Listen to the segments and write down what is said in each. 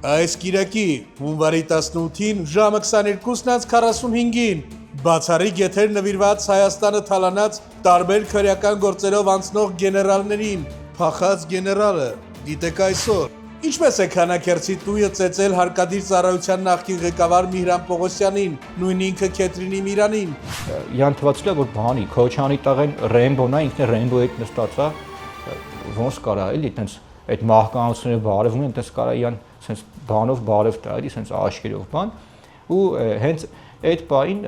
Այս կիրակի հունվարի 18-ին ժամը 22:45-ին բացառիկ եթեր նվիրված Հայաստանը թալանած տարբեր քրեական գործերով անցնող գեներալներին, փախած գեներալը, գիտեք այսօր, ինչպես է քանաքերցի տույը ծեծել հարկադիր ծառայության նախկին ղեկավար Միհրան Պողոսյանին, նույն ինքը Քեթրինի Միրանին։ Իրան թվացել է, որ բանի, Քոչյանի տղեն Ռեմբոն է, ինքն է Ռեմբոյի հետ նստած է, ոնց կարա էլի, այտենց այդ մահկանացները բարևում են, այտենց կարա իրան սենց բանով բարև տա, էլի, սենց աշկերով բան, ու հենց այդ բային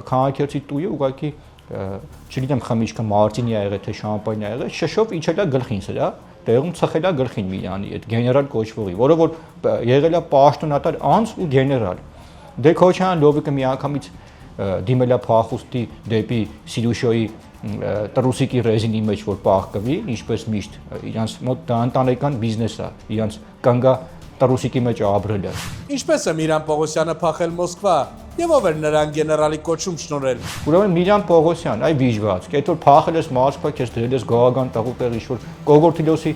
քանաքերցի տույը ուղղակի չգիտեմ խմիչքը մարտինի ա եղել թե շամպայն ա եղել, շշով իջել է գլխին սրա, տեղում ծխել է գլխին Միրանի այդ գեներալ կոչվողի, որը որ եղել է պաշտոնատար անձ ու գեներալ։ Դե Քոչյան լոբիկը միանգամից դիմել է փախուստի դեպի Սիրուշոյի տրուսիկի ռեզինի մեջ որ պահկվի, ինչպես միշտ իրանց մոտ դա ընտանեկան բիզնես է, իրանց կանգա տրուսիկի մեջ ապրելը։ Ինչպես է Միհրան Պողոսյանը փախել Մոսկվա եւ ով էր նրան գեներալի կոչում շնորհել։ Ուրեմն Միհրան Պողոսյան, այ բիժված, այդ որ փախել ես Մոսկվա, քեզ դրել ես գողական տաղուտեղ ինչ-որ Կոգորտիլոսի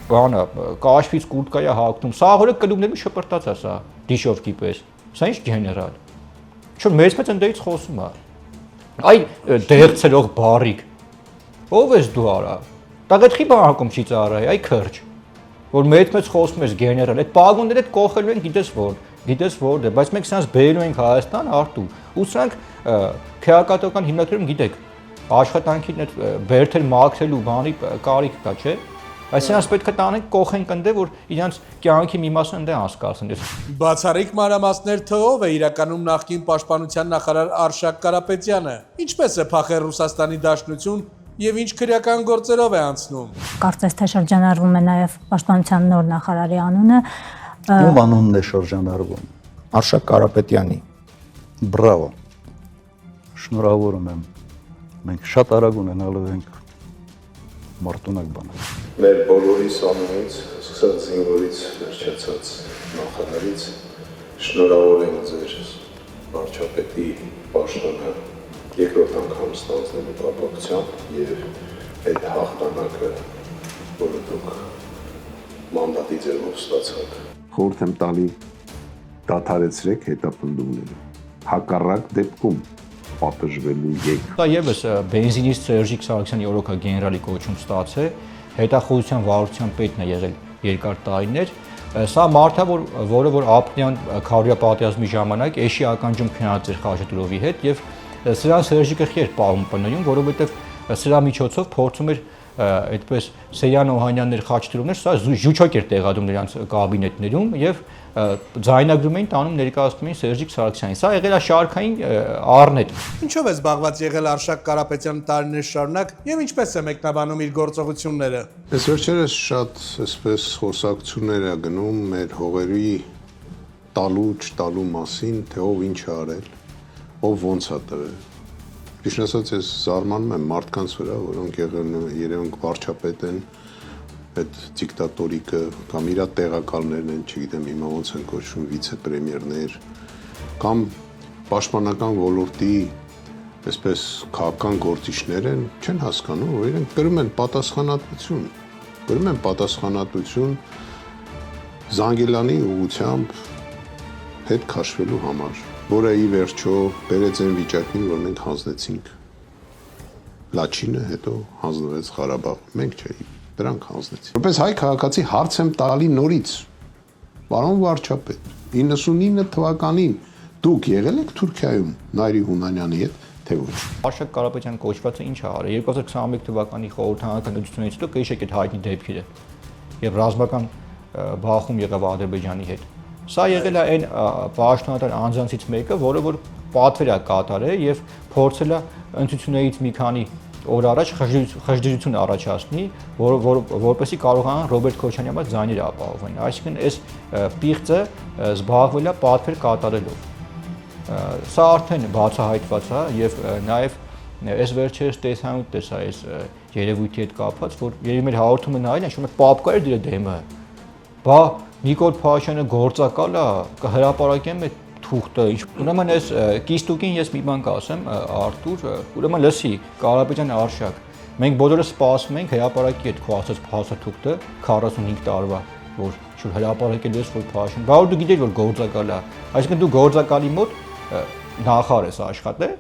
բանը, կաշվից կուրտկայա հագնում, սա հորը կլուբներում շպրտած է սա, դիշովկի պես։ Սա ինչ գեներալ։ Չէ, մեծ ընդերից խոսում է։ Այ դեղցերող բարիկ։ Ով ես դու արա։ Տաղեթի բանակում չի ծառայ, այ քրջ։ Որ մեծ խոսում ես գեներալ, այդ պագոնները այդ կողելու են գիտես որ, բայց մենք սրանց բերելու ենք Հայաստան արտու։ Ու սրանք քեակատական հիմնադրում գիտեք, աշխատանքին այդ բերթել մաքրելու բանի կարիք կա, չէ՞։ Այս նրանց պետք է տանենք կողենք ընդ որ իրանց կյանքի մի մասը ընդ անցկացնեն։ Բացառիկ մանրամասներ թվով է իրականում նախկին պաշտպանության նախարար Արշակ Կարապետյանը, ինչպես է փախել Ռուսաստանի Դաշնություն եւ ինչ քրեական գործերով է անցնում։ Կարծես թե շրջանառվում է նաեւ պաշտպանության նոր նախարարի անունը։ Ում անունն է շրջանառվում։ Արշակ Կարապետյանի։ Բրավո։ Շնորհավորում եմ։ Մենք շատ արագ ունենալու ենք մարտունակ բաներ։ Մեր բոլորիս անունից, սկսած զինվորից վերջացած նախարարից շնորհավոր եմ ձեր վարչապետի պաշտոնը երկրորդ անգամ ստանձնելու կապակցությամբ եւ այդ հաղթանակը, որը դուք մանդատի ձևով ստացաք։ Խորհուրդ եմ տալի դադարեցրեք հետապնդումները։ Հակառակ դեպքում պատժվելու եք։ Դա եւս բենզինիստ Սերժիկ Սարգսյանի օրոքա գեներալի կոչում ստացել, հետախուզության վարչության պետն է եղել երկար տարիներ։ Սա մարդը, որը որ ապրյան քարոզիա պատերազմի ժամանակ էշի ականջում քնած էր Խաչատրովի հետ եւ սրան Սերժիկը խեր պահում պնոյում, որովհետեւ սրա միջոցով փորձում էր այդպես Սեյան Օհանյաններ Խաչատրովներ, սա ժուչոկ էր տեղադրում նրանց կաբինետներում եւ ձայնագրում էին տանում ներկայացնում էին Սերժիկ Սարգսյանին։ Սա եղել է շարքային առնետ։ Ինչով է զբաղված եղել Արշակ Կարապետյանը տարիներ շարունակ եւ ինչպես է մեկնաբանում իր գործողությունները։ Այս վերջերս շատ այսպես խոսակցություններ է գնում մեր հողերի տալու չտալու մասին, թե ով ինչ է արել, ով ոնց է տվել։ Ճիշտ ասած, ես զարմանում եմ մարդկանց վրա, որոնք երևում վարչապետ են, այդ դիկտատորիկը կամ իր տեղակալներն են, չգիտեմ, հիմա ոնց են կոչվում վիցեպրեմիերներ, կամ պաշտպանական ոլորտի այսպես քաղաքական գործիչներ են, չեն հասկանում, որ իրենք կրում են պատասխանատվություն Զանգելանի ուղղությամբ հետ քաշվելու համար, որը ի վերջո բերեց այն վիճակին, որ մենք հանձնեցինք Լաչինը, հետո հանձնվեց Ղարաբաղ, մենք չէ, դրանք հանձնեցին։ Որպես հայ քաղաքացի հարց եմ տալի նորից, պարոն վարչապետ, 99 թվականին դուք եղել եք Թուրքիայում Նայիրի Հունանյանի հետ, թե ոչ։ Արշակ Կարապետյանը կոչվածը ինչ է արել 2021 թվականի խորհրդանական դեպքերից հետո կհիշեք այդ հայտնի դեպքերը եւ ռազմական բախում եղավ Ադրբեջանի հետ։ Սա եղել է այն պաշտոնատար անձանցից մեկը, որը որ պատվեր է կատարել եւ փորձել է ընտրություններից մի քանի օր առաջ խժդժություն առաջացնի, որպեսզի կարողանան Ռոբերտ Քոչյանի համար ձայներ ապահովեն։ Այսինքն այս պիղծը զբաղվել է պատվեր կատարելով։ Սա արդեն բացահայտված է եւ նաեւ այս վերջերս տեսանյութ տեսա այս երևույթի հետ կապված, որ երևի մեր հաղորդումը նայել են, շուտ պապկա էր դրա դեմը։ Բա Նիկոլ Փաշյանը գործակալ է, կհրապարակեմ այդ թուղթը։ Ուրեմն այս կիստուկին ես մի բան կասեմ, Արտուր, ուրեմն լսի, Կարապետյան Արշակ, մենք բոլորը սպասում ենք հրապարակի այդ քո ասած փաստաթուղթը 45 տարվա, որ շուտ հրապարակել ես, որ փաշին։ Բա որ դու գիտես, որ գործակալ է։ Այսինքն դու գործակալի մոտ նախար ես աշխատել։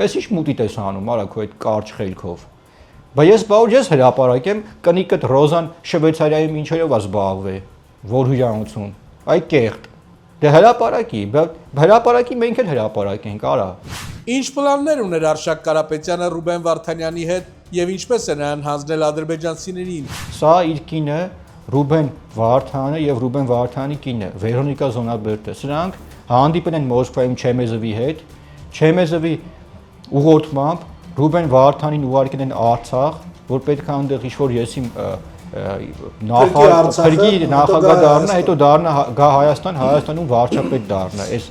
Ես ինչ մուտիտ ես անում, արա քո այդ կարճ խելքով։ Բայց ես բաղ ես հրապարակեմ կնիկդ Ռոզան Շվեյցարիայում ինչերով է զբաղվել, որ հյուրանոցում, այ կեղտ։ Դե հրապարակի մենք էլ հրապարակենք, արա։ Ինչ պլաններ ուներ Արշակ Կարապետյանը Ռուբեն Վարդանյանի հետ եւ ինչպես է նրան հանձնել ադրբեջանցիներին։ Սա իր կինը Ռուբեն Վարդանը եւ Ռուբեն Վարդանի կինը Վերոնիկա Զոնաբերտը։ Սրանք հանդիպել են Մոսկվայում Չեմեզովի հետ, Չեմեզովի ուղղորդմամբ Ռուբեն Վարդանին ուղարկել են Արցախ, որ պետք է այնտեղ ինչ-որ եսիմ նախագահ դառնա, հետո դառնա գա Հայաստան, Հայաստանում վարչապետ դառնա։ Այս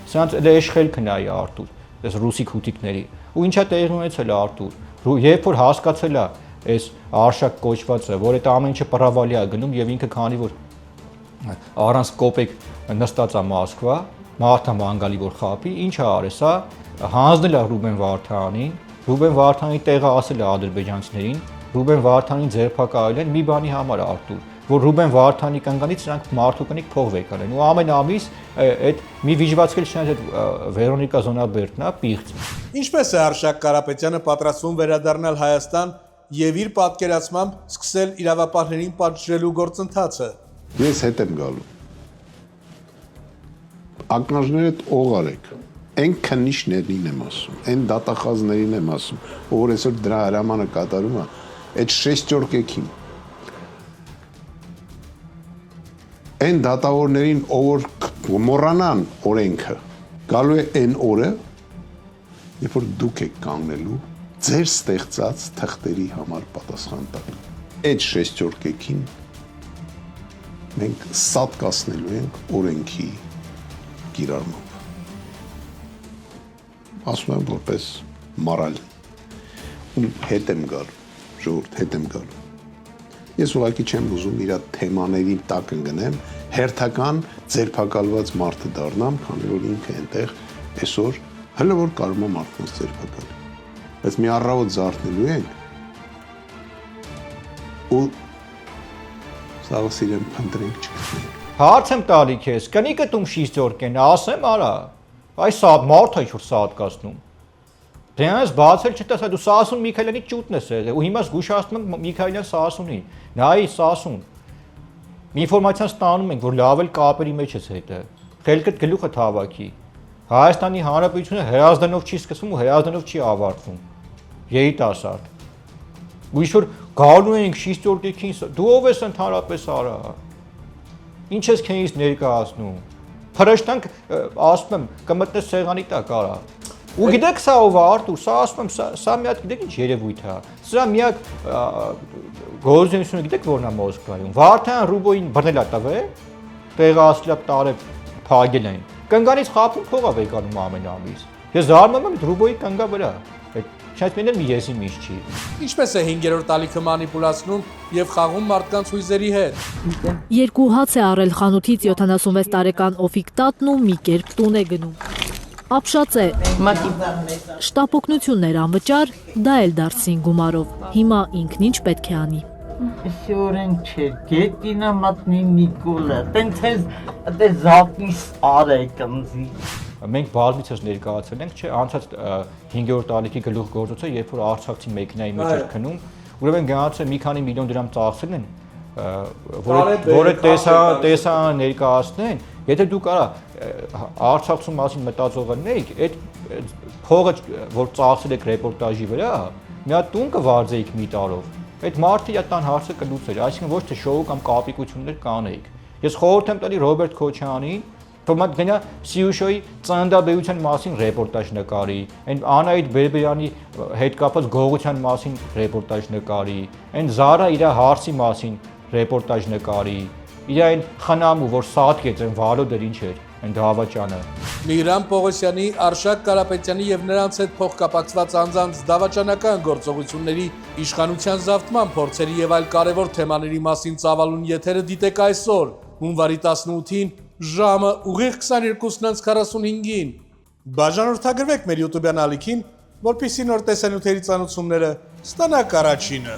սրանց էշխելքն է Արտուր, այս ռուսիկ հութիկների։ Ու ինչա տեղի ունեցել Արտուր։ Երբ որ հասկացել է այս Արշակ կոչվածը, որ այդ ամեն ինչը պրավալի է գնում եւ ինքը քանի որ առանց կոպեկ նստած է Մոսկվա, մարդը մանգալի որ խապի, ինչ է արել սա, հանձնել է Ռուբեն Վարդանին, Ռուբեն Վարդանի տեղը ասել է ադրբեջանցիներին, Ռուբեն Վարդանին ձերբակալել են մի բանի համար Արտուր, որ Ռուբեն Վարդանի կանգանից նրանք մարդու կնիկ փող վեկան են ու ամեն ամիս այդ մի վիճվածքել չնայած այդ Վերոնիկա Զոնաբերտն է պիղծ։ Ինչպես է Արշակ Կարապետյանը պատրաստվում վերադառնալ Հայաստան եւ իր պատկերացմամբ սկսել իրավապահներին պատժելու գործընթացը։ Ես հետ եմ գալու։ Ակնաժներդ օղարեք։ Այն քննիչներին եմ ասում, այն դատախազներին եմ ասում, որ այսօր դրա հրամանը կատարում է, այդ շեստյորկեքին։ Այն դատավորներին, ով մոռանան օրենքը, գալու է այն օրը, երբ որ դուք եք կանգնելու ձեր ստեղծած թղթերի համար պատասխան տալ։ Այդ շեստյորկեքին մենք սատկացնելու ենք օրենքի կիրառմամբ։ Ասում եմ որպես մարալ, ում հետ եմ գալու, ժողովուրդ հետ եմ գալու։ Ես ուղղակի չեմ ուզում իր թեմաների տակ ընկնեմ, հերթական ձերբակալված մարդը դառնամ, քանի որ ինքը այնտեղ այսօր հələ որ կարող է մարդկանց ձերբակալ։ Բայց մի առավոտ զարթնելու ենք ու սաղս իրեն փնտրենք չգտնենք։ Հարց եմ տալի քեզ, կնիկը դու շիստյորկեն, ասեմ արա։ Այս մարդը ինչ որ սատկացնում։ Դրանց բացել չտես, դու Սասուն Միքայելյանի ճուտն ես եղել, ու հիմա զգուշացնում եմ Միքայելյան Սասունին։ Նայ Սասուն։ Ինֆորմացիան ստանում ենք, որ լավ էլ կապերի մեջ ես հետը։ Խելքդ գլուխը թավակի։ Հայաստանի Հանրապետությունը հրազդանով չի սկսվում ու հրազդանով չի ավարտվում։ Երիտասարդ։ Ու ինչ որ գալու ենք շիստյորկեքին, դու ով ես ընդհանրապես արա։ Ինչ ես քեզ ներկայացնում։ Փրշտանք ասում եմ կմտնես սեղանի տակ արա։ Ու գիտեք սա ով է Արտուր, սա ասում եմ սա մի հատ գիտեք ինչ երևույթ է։ Սա միակ գործունեությունը գիտեք որն է Մոսկվայում։ Վարդան Ռուբոյին բռնել է տվել, տեղը ասլապ տարել փագել են։ Կնգանից խափում փող է վեկանում ամեն ամիս։ Ես զարմանում եմ Ռուբոյի կնգա վրա։ Այդ չայց մի եսի միշտ չի։ Ինչպես է 5-րդ ալիքը մանիպուլացնում եւ խաղում մարդկանց հույզերի հետ։ Երկու հաց է առել խանութից 76 տարեկան Օֆիկ տատն ու մի կերպ տուն է գնում։ Ապշած է։ Շտապօգնություններ անվճար, դա էլ դարձին գումարով։ Հիմա ինքն ինչ պետք է անի։ Սյորեն չէ, գետինա մատնի Նիկոլը, տենց է զապիս արե կմզի։ Մենք բազմիցս ներկայացել ենք, չէ, անցած 5-րդ ալիքի գլուխ գործոցը, երբ որ արցախցի մեքենայի մեջ էր քնում, ուրեմն գնացել մի քանի միլիոն դրամ ծախսել են, որը տեսան ներկայացնեն, եթե դուք արա Արցախցու մասին մտածողներ եք, այդ փողը, որ ծախսել եք ռեպորտաժի վրա, մի հատ տուն կվարձեիք մի տարով, այդ մարդը տան հարցը կլուծեր, այսինքն ոչ թե շոու կամ կապիկություններ կանեիք։ Ես խորհուրդ եմ տալի Ռոբերտ Քոչյանին, որ մատ գնա Սիուշոյի ծննդաբերության մասին ռեպորտաժ նկարի, այն Անահիտ Բերբերյանի հետ կապված գողության մասին ռեպորտաժ նկարի, այն Զարա իր հարցի մասին ռեպորտաժ նկարի, իր այն խնամու, որ սատկեց այն Վալոդեր ինչ էր, այն դավաճանը։ Միհրան Պողոսյանի, Արշակ Կարապետյանի եւ նրանց հետ փոխկապակցված անձանց դավաճանական գործողությունների իշխանության զավթման փորձերի եւ այլ կարևոր թեմաների մասին ծավալուն եթերը դիտեք այսօր, հունվարի 18-ին ժամը ուղիղ 22:45-ին։ Բաժանորդագրվեք մեր YouTube-յան ալիքին, որպեսզի նոր տեսանյութերի ծանոթությունները ստանաք առաջինը։